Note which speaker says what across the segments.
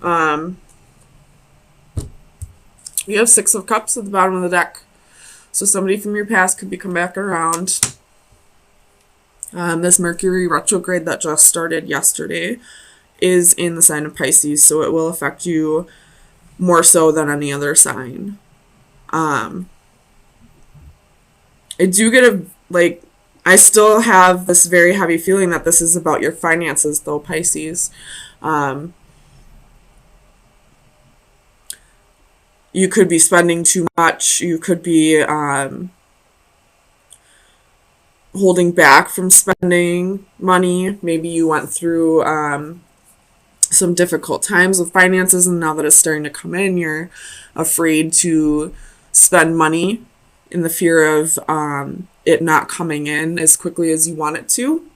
Speaker 1: Um, you have Six of Cups at the bottom of the deck. So somebody from your past could be come back around. This Mercury retrograde that just started yesterday is in the sign of Pisces, so it will affect you more so than any other sign. I do get I still have this very heavy feeling that this is about your finances, though, Pisces. You could be spending too much. You could be holding back from spending money. Maybe you went through some difficult times with finances, and now that it's starting to come in, you're afraid to spend money in the fear of it not coming in as quickly as you want it to.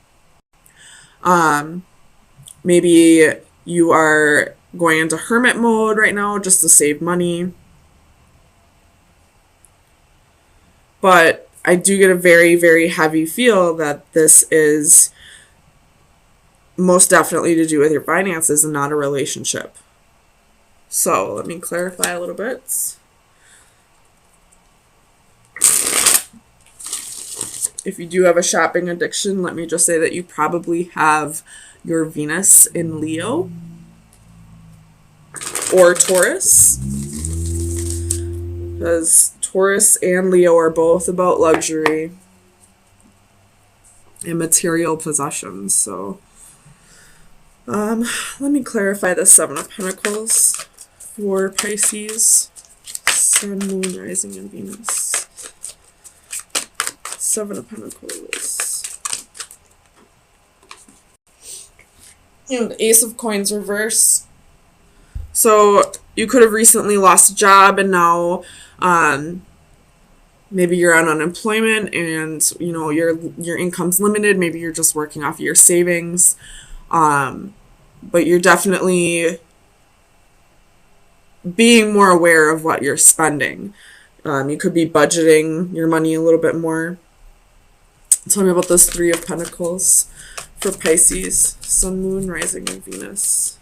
Speaker 1: Maybe you are going into hermit mode right now just to save money. But I do get a very, very heavy feel that this is most definitely to do with your finances and not a relationship. So let me clarify a little bit. If you do have a shopping addiction, let me just say that you probably have your Venus in Leo or Taurus, because Taurus and Leo are both about luxury and material possessions. So let me clarify the Seven of Pentacles for Pisces, Sun, Moon, Rising, and Venus. Seven of Pentacles. And the Ace of Coins reverse. So you could have recently lost a job, and now maybe you're on unemployment, and your income's limited. Maybe you're just working off of your savings, but you're definitely being more aware of what you're spending. You could be budgeting your money a little bit more. Tell me about this Three of Pentacles for Pisces, Sun, Moon, Rising, and Venus.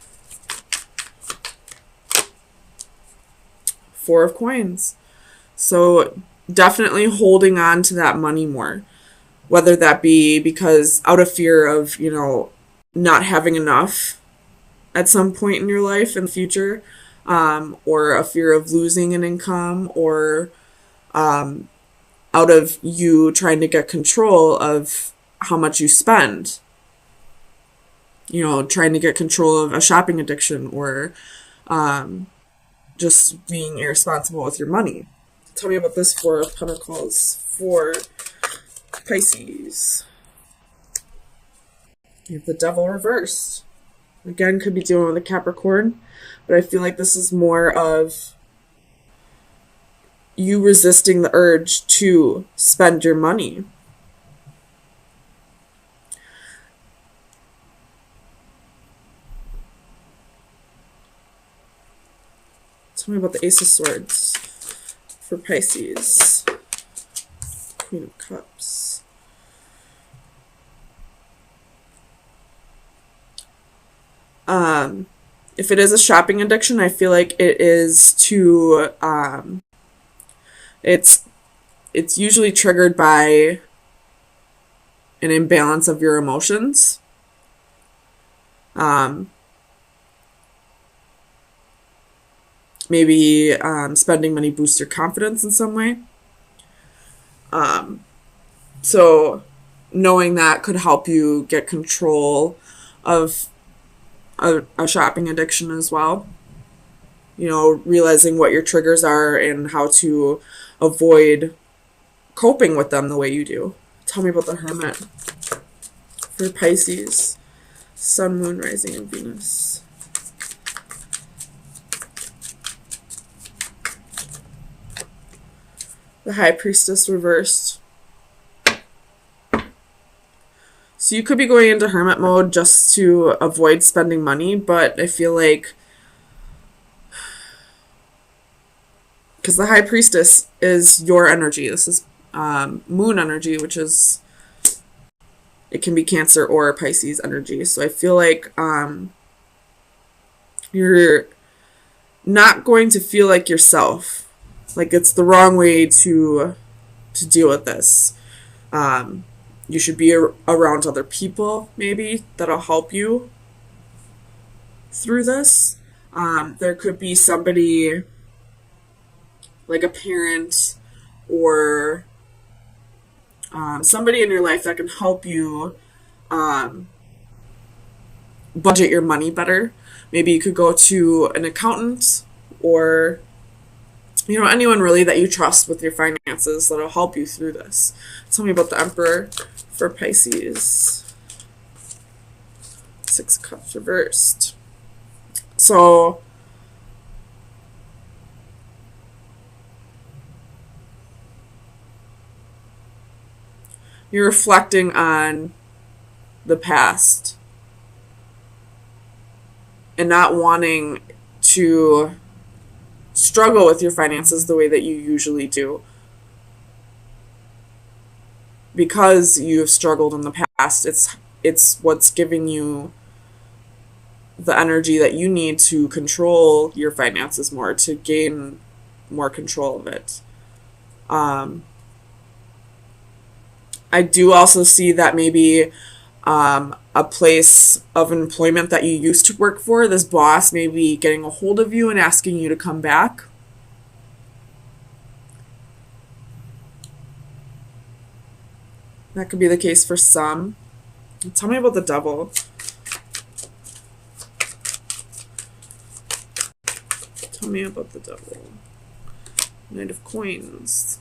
Speaker 1: Four of Coins. So definitely holding on to that money more, whether that be because out of fear of, not having enough at some point in your life in the future, or a fear of losing an income, or out of you trying to get control of how much you spend. Trying to get control of a shopping addiction, or just being irresponsible with your money. Tell me about this Four of Pentacles for Pisces. You have the Devil reversed. Again, could be dealing with a Capricorn, but I feel like this is more of you resisting the urge to spend your money. Tell me about the Ace of Swords for Pisces. Queen of Cups. If it is a shopping addiction, I feel like it is to it's usually triggered by an imbalance of your emotions. Maybe spending money boosts your confidence in some way. So knowing that could help you get control of a shopping addiction as well. Realizing what your triggers are and how to avoid coping with them the way you do. Tell me about the Hermit for Pisces, Sun, Moon, Rising, and Venus. The High Priestess reversed. So you could be going into hermit mode just to avoid spending money, but I feel like because the High Priestess is your energy. This is moon energy, which is, it can be Cancer or Pisces energy. So I feel like you're not going to feel like yourself. Like it's the wrong way to deal with this. You should be around other people, maybe, that'll help you through this. There could be somebody like a parent or somebody in your life that can help you budget your money better. Maybe you could go to an accountant or anyone really that you trust with your finances that'll help you through this. Tell me about the Emperor for Pisces. 6 of Cups reversed. So you're reflecting on the past and not wanting to struggle with your finances the way that you usually do, because you've struggled in the past. It's what's giving you the energy that you need to control your finances more, to gain more control of it. I do also see that maybe a place of employment that you used to work for, this boss may be getting a hold of you and asking you to come back. That could be the case for some. Tell me about the Devil. Tell me about the Devil. Knight of Coins.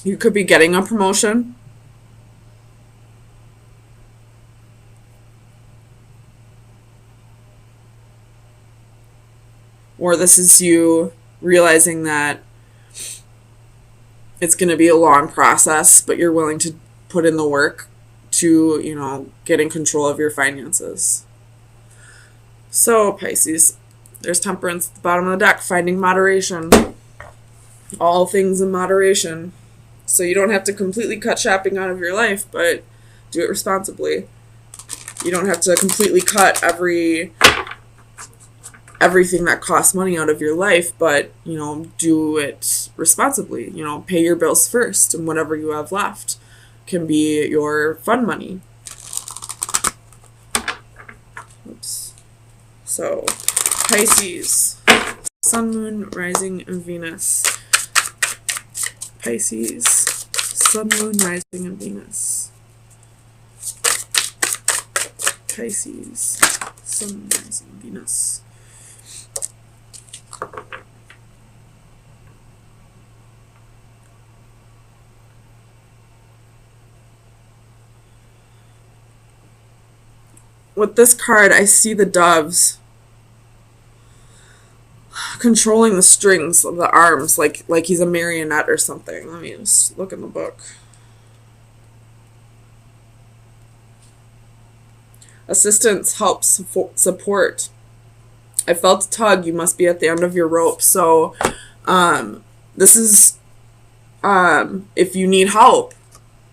Speaker 1: You could be getting a promotion. Or this is you realizing that it's going to be a long process, but you're willing to put in the work to, get in control of your finances. So, Pisces, there's Temperance at the bottom of the deck, finding moderation. All things in moderation. So you don't have to completely cut shopping out of your life, but do it responsibly. You don't have to completely cut everything that costs money out of your life, but, do it responsibly. Pay your bills first, and whatever you have left can be your fun money. Oops. So, Pisces, Sun, Moon, Rising, and Venus. Pisces, Sun, Moon, Rising, and Venus. Pisces, Sun, Rising, Venus. With this card, I see the doves controlling the strings of the arms, like he's a marionette or something. Let me just look in the book. Assistance, help, support. I felt a tug. You must be at the end of your rope. So this is, if you need help,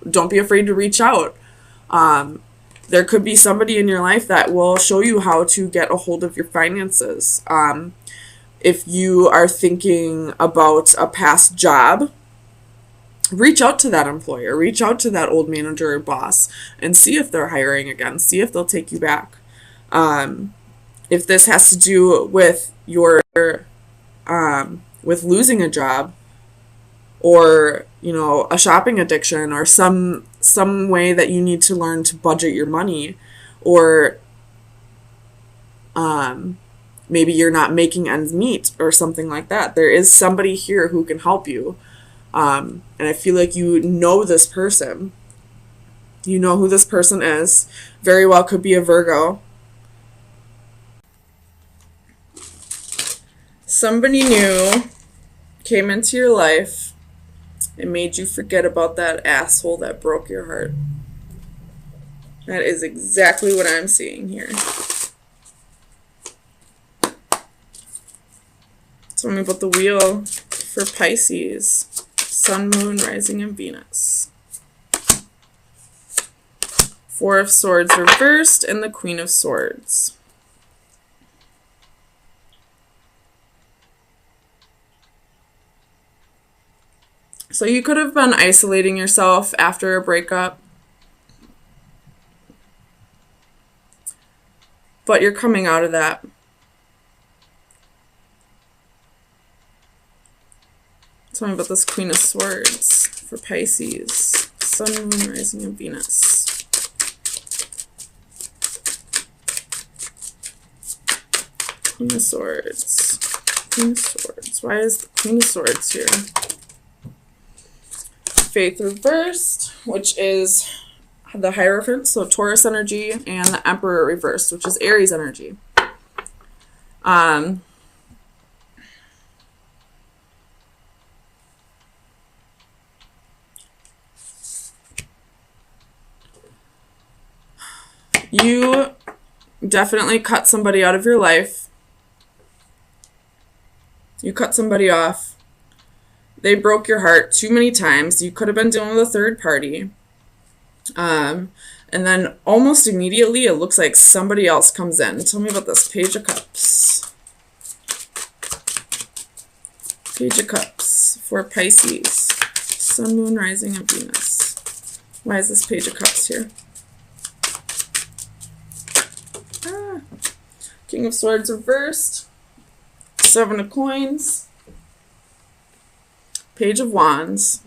Speaker 1: don't be afraid to reach out. There could be somebody in your life that will show you how to get a hold of your finances. If you are thinking about a past job, reach out to that employer, reach out to that old manager or boss, and see if they're hiring again, see if they'll take you back. If this has to do with your, with losing a job, or, a shopping addiction, or some way that you need to learn to budget your money, or, maybe you're not making ends meet or something like that, there is somebody here who can help you. And I feel like you know this person. You know who this person is. Very well could be a Virgo. Somebody new came into your life and made you forget about that asshole that broke your heart. That is exactly what I'm seeing here. Tell me about the Wheel for Pisces, Sun, Moon, Rising, and Venus. Four of Swords reversed and the Queen of Swords. So you could have been isolating yourself after a breakup, but you're coming out of that. Tell me about this Queen of Swords for Pisces, Sun, Moon, Rising, and Venus. Queen of Swords. Queen of Swords. Why is the Queen of Swords here? Faith reversed, which is the Hierophant, so Taurus energy, and the Emperor reversed, which is Aries energy. You definitely cut somebody out of your life. You cut somebody off. They broke your heart too many times. You could have been dealing with a third party. And then almost immediately, it looks like somebody else comes in. Tell me about this Page of Cups. Page of Cups for Pisces, Sun, Moon, Rising, and Venus. Why is this Page of Cups here? King of Swords reversed. Seven of Coins. Page of Wands.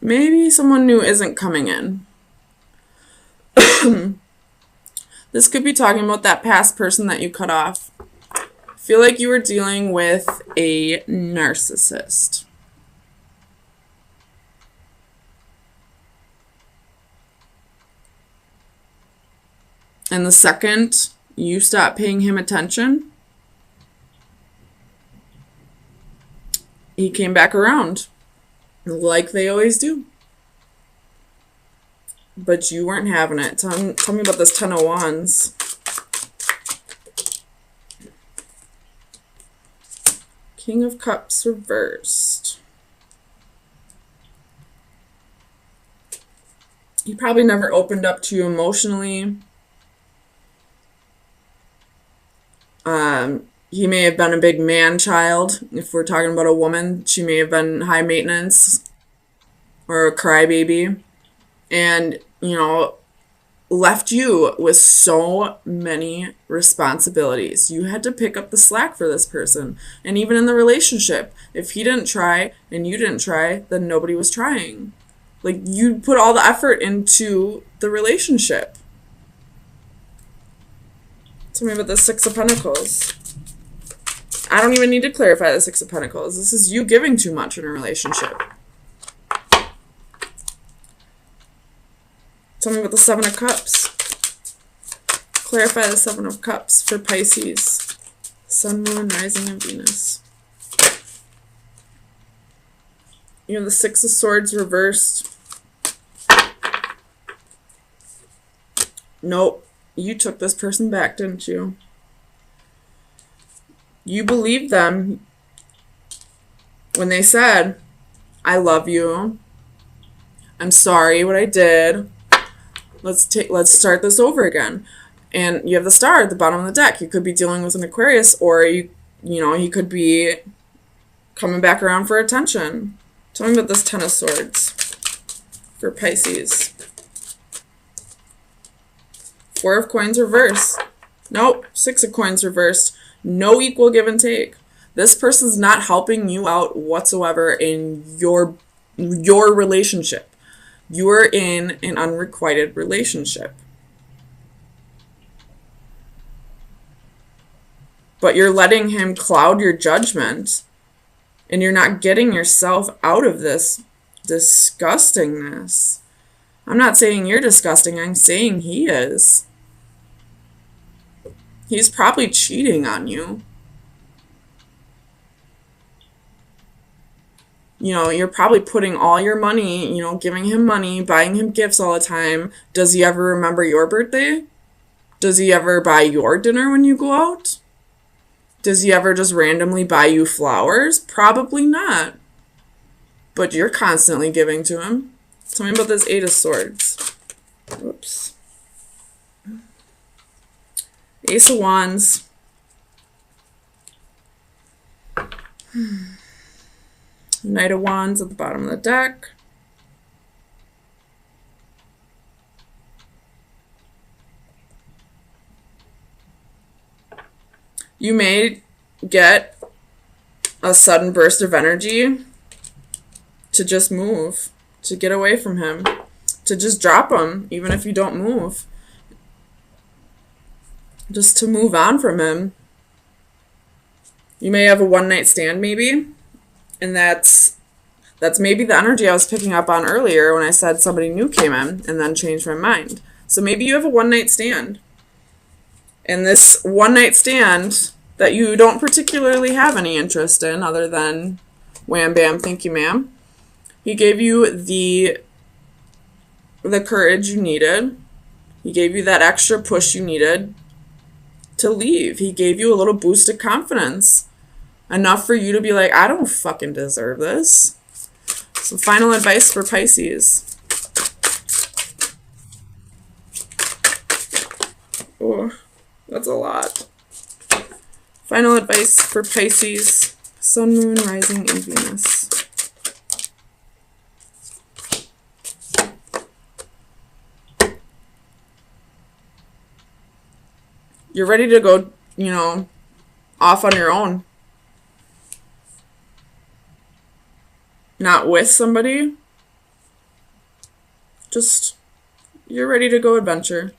Speaker 1: Maybe someone new isn't coming in. This could be talking about that past person that you cut off. I feel like you were dealing with a narcissist. And the second you stop paying him attention, he came back around, like they always do. But you weren't having it. Tell me about this Ten of Wands. King of Cups reversed. He probably never opened up to you emotionally. He may have been a big man child. If we're talking about a woman, she may have been high maintenance or a crybaby. And, you know, left you with so many responsibilities. You had to pick up the slack for this person. And even in the relationship, if he didn't try and you didn't try, then nobody was trying. Like, you put all the effort into the relationship. Tell me about the Six of Pentacles. I don't even need to clarify the Six of Pentacles. This is you giving too much in a relationship. Tell me about the Seven of Cups. Clarify the Seven of Cups for Pisces, Sun, Moon, Rising, and Venus. You have the Six of Swords reversed. Nope. You took this person back, didn't you? You believed them when they said, I love you. I'm sorry what I did. Let's start this over again. And you have the Star at the bottom of the deck. You could be dealing with an Aquarius, or you know, he could be coming back around for attention. Tell me about this Ten of Swords for Pisces. Four of Coins reversed. Nope. Six of Coins reversed. No equal give and take. This person's not helping you out whatsoever in your relationship. You are in an unrequited relationship. But you're letting him cloud your judgment, and you're not getting yourself out of this disgustingness. I'm not saying you're disgusting. I'm saying he is. He's probably cheating on you. You know, you're probably putting all your money, you know, giving him money, buying him gifts all the time. Does he ever remember your birthday? Does he ever buy your dinner when you go out? Does he ever just randomly buy you flowers? Probably not. But you're constantly giving to him. Tell me about this Eight of Swords. Whoops. Ace of Wands. Knight of Wands at the bottom of the deck. You may get a sudden burst of energy to just move, to get away from him, to just drop him, even if you don't move. Just to move on from him. You may have a one-night stand, maybe, and that's maybe the energy I was picking up on earlier when I said somebody new came in and then changed my mind. So maybe you have a one-night stand. And this one-night stand that you don't particularly have any interest in other than wham bam, thank you ma'am. He gave you the courage you needed. He gave you that extra push you needed to leave. He gave you a little boost of confidence. Enough for you to be like, I don't fucking deserve this. So final advice for Pisces. Oh, that's a lot. Final advice for Pisces. Sun, Moon, Rising, and Venus. You're ready to go, you know, off on your own. Not with somebody. Just, you're ready to go adventure.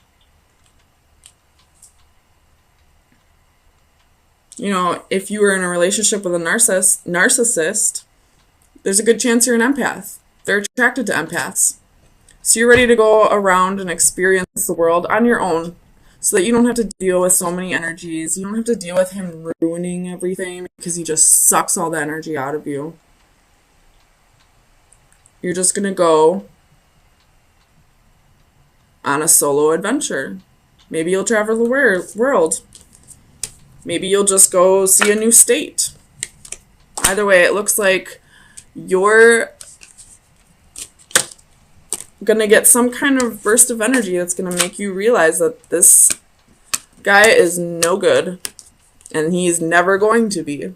Speaker 1: You know, if you were in a relationship with a narcissist, there's a good chance you're an empath. They're attracted to empaths. So you're ready to go around and experience the world on your own so that you don't have to deal with so many energies. You don't have to deal with him ruining everything because he just sucks all the energy out of you. You're just going to go on a solo adventure. Maybe you'll travel the world. Maybe you'll just go see a new state. Either way, it looks like you're going to get some kind of burst of energy that's going to make you realize that this guy is no good. And he's never going to be.